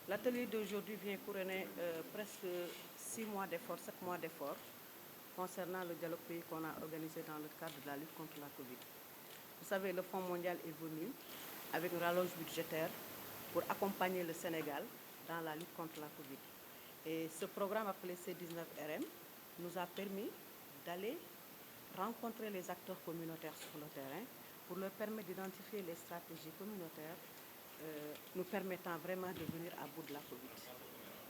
L'atelier d'aujourd'hui vient couronner presque 6 mois d'efforts, 7 mois d'efforts concernant le dialogue pays qu'on a organisé dans le cadre de la lutte contre la Covid. Vous savez, le Fonds mondial est venu avec une rallonge budgétaire pour accompagner le Sénégal dans la lutte contre la Covid. Et ce programme appelé C19RM nous a permis d'aller rencontrer les acteurs communautaires sur le terrain pour leur permettre d'identifier les stratégies communautaires nous permettant vraiment de venir à bout de la Covid.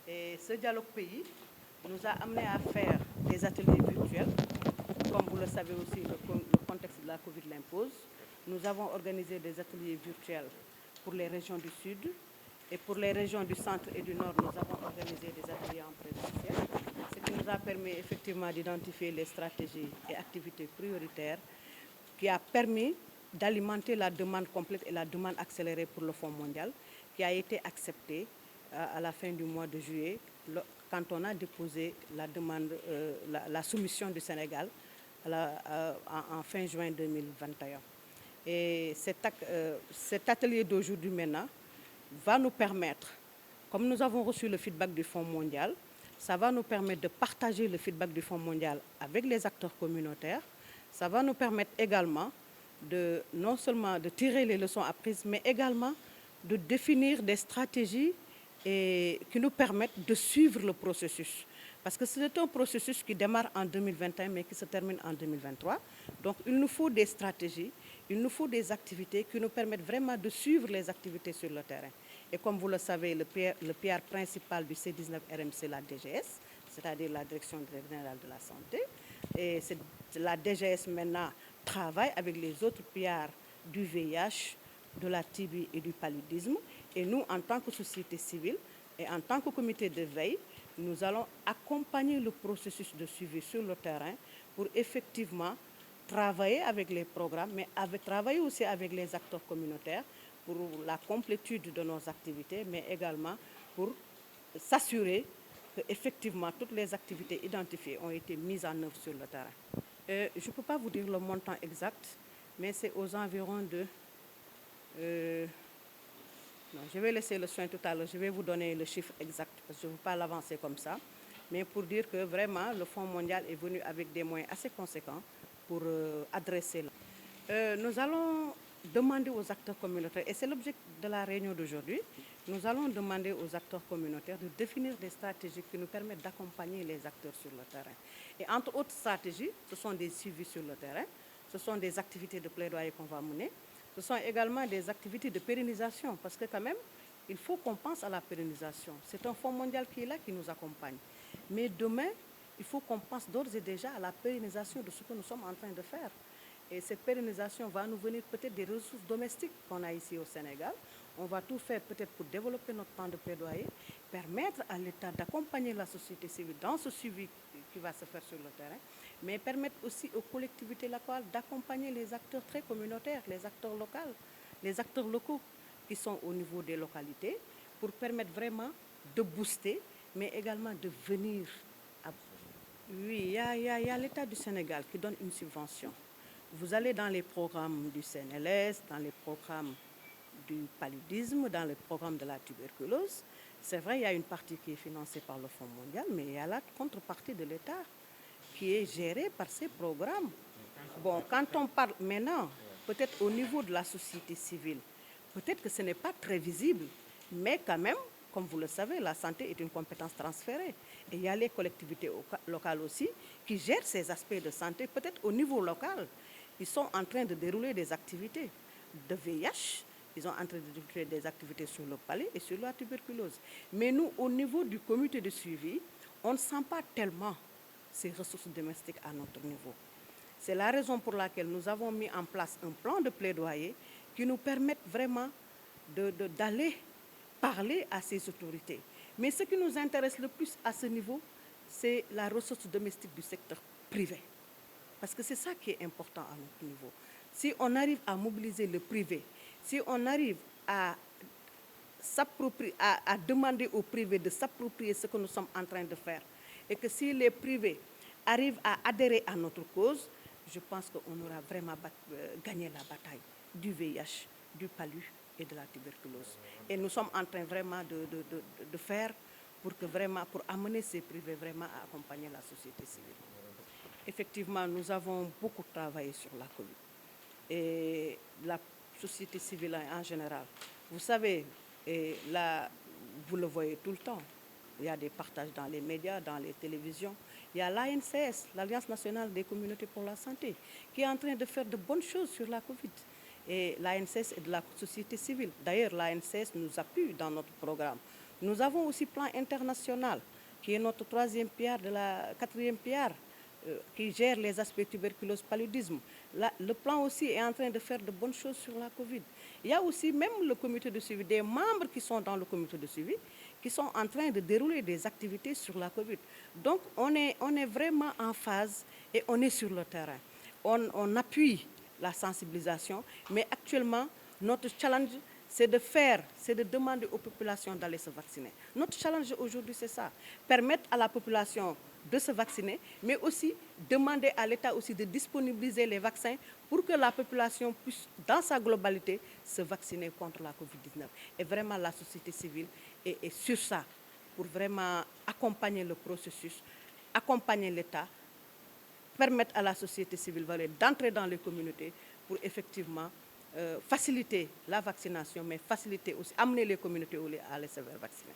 Et ce dialogue pays nous a amené à faire des ateliers virtuels. Comme vous le savez aussi, le contexte de la Covid l'impose. Nous avons organisé des ateliers virtuels pour les régions du Sud. Et pour les régions du Centre et du Nord, nous avons organisé des ateliers en présentiel, ce qui nous a permis effectivement d'identifier les stratégies et activités prioritaires, qui a permis d'alimenter la demande complète et la demande accélérée pour le Fonds mondial, qui a été acceptée à la fin du mois de juillet, quand on a déposé la demande, la soumission du Sénégal en fin juin 2021. Et cet atelier d'aujourd'hui maintenant va nous permettre, comme nous avons reçu le feedback du Fonds mondial, ça va nous permettre de partager le feedback du Fonds mondial avec les acteurs communautaires. Ça va nous permettre également non seulement de tirer les leçons apprises, mais également de définir des stratégies qui nous permettent de suivre le processus. Parce que c'est un processus qui démarre en 2021, mais qui se termine en 2023. Donc il nous faut des stratégies, il nous faut des activités qui nous permettent vraiment de suivre les activités sur le terrain. Et comme vous le savez, le PR principal du C19RM, c'est la DGS, c'est-à-dire la Direction générale de la santé. Et la DGS maintenant travaille avec les autres PR du VIH, de la TB et du paludisme. Et nous, en tant que société civile et en tant que comité de veille, nous allons accompagner le processus de suivi sur le terrain pour effectivement travailler avec les programmes, mais travailler aussi avec les acteurs communautaires pour la complétude de nos activités, mais également pour s'assurer qu'effectivement toutes les activités identifiées ont été mises en œuvre sur le terrain. Je ne peux pas vous dire le montant exact, mais c'est aux environs de... non, je vais laisser le soin tout à l'heure, je vais vous donner le chiffre exact, parce que je ne veux pas l'avancer comme ça. Mais pour dire que vraiment, le Fonds mondial est venu avec des moyens assez conséquents pour adresser. Nous allons demander aux acteurs communautaires, et c'est l'objet de la réunion d'aujourd'hui, nous allons demander aux acteurs communautaires de définir des stratégies qui nous permettent d'accompagner les acteurs sur le terrain. Et entre autres stratégies, ce sont des suivis sur le terrain, ce sont des activités de plaidoyer qu'on va mener, ce sont également des activités de pérennisation, parce que quand même, il faut qu'on pense à la pérennisation. C'est un Fonds mondial qui est là, qui nous accompagne. Mais demain, il faut qu'on pense d'ores et déjà à la pérennisation de ce que nous sommes en train de faire. Et cette pérennisation va nous venir peut-être des ressources domestiques qu'on a ici au Sénégal. On va tout faire peut-être pour développer notre temps de plaidoyer, permettre à l'État d'accompagner la société civile dans ce suivi qui va se faire sur le terrain, mais permettre aussi aux collectivités locales d'accompagner les acteurs très communautaires, les acteurs locaux qui sont au niveau des localités, pour permettre vraiment de booster, mais également de venir à... Oui, il y a l'État du Sénégal qui donne une subvention. Vous allez dans les programmes du CNLS, dans les programmes du paludisme, dans les programmes de la tuberculose. C'est vrai, il y a une partie qui est financée par le Fonds mondial, mais il y a la contrepartie de l'État qui est gérée par ces programmes. Bon, quand on parle maintenant, peut-être au niveau de la société civile, peut-être que ce n'est pas très visible, mais quand même, comme vous le savez, la santé est une compétence transférée. Et il y a les collectivités locales aussi qui gèrent ces aspects de santé, peut-être au niveau local. Ils sont en train de dérouler des activités de VIH, ils sont en train de dérouler des activités sur le palais et sur la tuberculose. Mais nous, au niveau du comité de suivi, on ne sent pas tellement ces ressources domestiques à notre niveau. C'est la raison pour laquelle nous avons mis en place un plan de plaidoyer qui nous permet vraiment d'aller parler à ces autorités. Mais ce qui nous intéresse le plus à ce niveau, c'est la ressource domestique du secteur privé. Parce que c'est ça qui est important à notre niveau. Si on arrive à mobiliser le privé, si on arrive à demander au privé de s'approprier ce que nous sommes en train de faire, et que si les privés arrivent à adhérer à notre cause, je pense qu'on aura vraiment gagné la bataille du VIH, du palu et de la tuberculose. Et nous sommes en train vraiment de faire pour amener ces privés vraiment à accompagner la société civile. Effectivement, nous avons beaucoup travaillé sur la COVID et la société civile en général. Vous savez, et là, vous le voyez tout le temps, il y a des partages dans les médias, dans les télévisions. Il y a l'ANCS, l'Alliance nationale des communautés pour la santé, qui est en train de faire de bonnes choses sur la COVID. Et l'ANCS est de la société civile. D'ailleurs, l'ANCS nous appuie dans notre programme. Nous avons aussi Plan International, qui est notre troisième pierre de la quatrième pierre, qui gère les aspects tuberculose, paludisme. Là, le plan aussi est en train de faire de bonnes choses sur la COVID. Il y a aussi même le comité de suivi, des membres qui sont dans le comité de suivi, qui sont en train de dérouler des activités sur la COVID. Donc, on est vraiment en phase et on est sur le terrain. On appuie la sensibilisation, mais actuellement, notre challenge, c'est de demander aux populations d'aller se vacciner. Notre challenge aujourd'hui, c'est ça, permettre à la population de se vacciner, mais aussi demander à l'État aussi de disponibiliser les vaccins pour que la population puisse, dans sa globalité, se vacciner contre la COVID-19. Et vraiment, la société civile est sur ça, pour vraiment accompagner le processus, accompagner l'État, permettre à la société civile d'entrer dans les communautés pour effectivement faciliter la vaccination, mais faciliter aussi, amener les communautés à aller se faire vacciner.